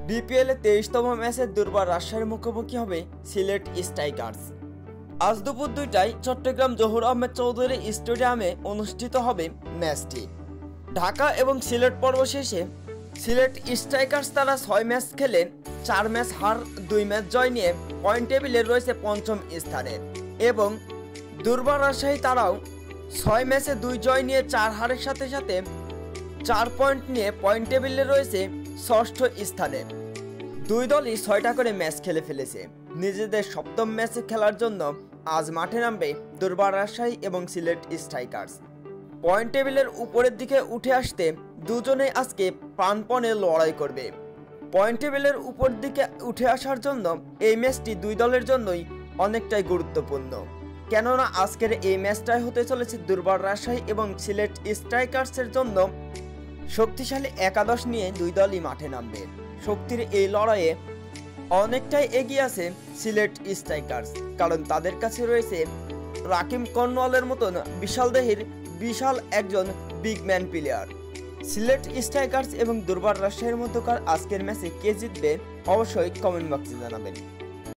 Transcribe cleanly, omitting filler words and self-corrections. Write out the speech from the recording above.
BPL এ 23তম ম্যাচে দুর্বার রাজশাহীর মুখোমুখি হবে সিলেট স্ট্রাইকার্স। আজ দুপুর 2টায় চট্টগ্রাম জহুর আহমেদ চৌধুরী স্টেডিয়ামে অনুষ্ঠিত হবে ম্যাচটি। ঢাকা এবং সিলেট পর্ব শেষে সিলেট স্ট্রাইকার্স তারা 6 ম্যাচ খেলে 4 ম্যাচ হার 2 ম্যাচ জয় নিয়ে পয়েন্ট টেবিলে রয়েছে 5ম স্থানে এবং দুর্বার রাজশাহী তারাও 6 ম্যাচে 2 জয় নিয়ে 4 হারের সাথে সাথে 4 পয়েন্ট নিয়ে পয়েন্ট টেবিলে রয়েছে 6ষ্ঠ স্থানে। দুই দলই 6টা করে ম্যাচ খেলে ফেলেছে। নিজেদের 7ম ম্যাচে খেলার জন্য আজ মাঠে নামবে দুর্বার রাজশাহী এবং সিলেট স্ট্রাইকার্স। পয়েন্ট টেবিলের উপরের দিকে উঠে আসতে দুজনেই আজকে প্রাণপণে লড়াই করবে। পয়েন্ট টেবিলের উপর দিকে উঠে আসার জন্য এই ম্যাচটি দুই দলের জন্যই অনেকটাই গুরুত্বপূর্ণ, কেননা আজকের এই ম্যাচটাই হতে চলেছে দুর্বার রাজশাহী এবং সিলেট স্ট্রাইকার্সের জন্য শক্তিশালী একাদশ নিয়ে দুই দলই মাঠে নামবে। শক্তির এই লড়াইয়ে অনেকটাই এগিয়ে আছে সিলেট স্ট্রাইকার্স, কারণ তাদের কাছে রয়েছে রাকিম কর্নওয়ালের মতন বিশাল একজন big man player. Sylhet strikers এবং দুর্বার রাজশাহীর মধ্যকার আজকের ম্যাচে কে জিতবে অবশ্যই কমেন্ট বক্সে জানাবেন।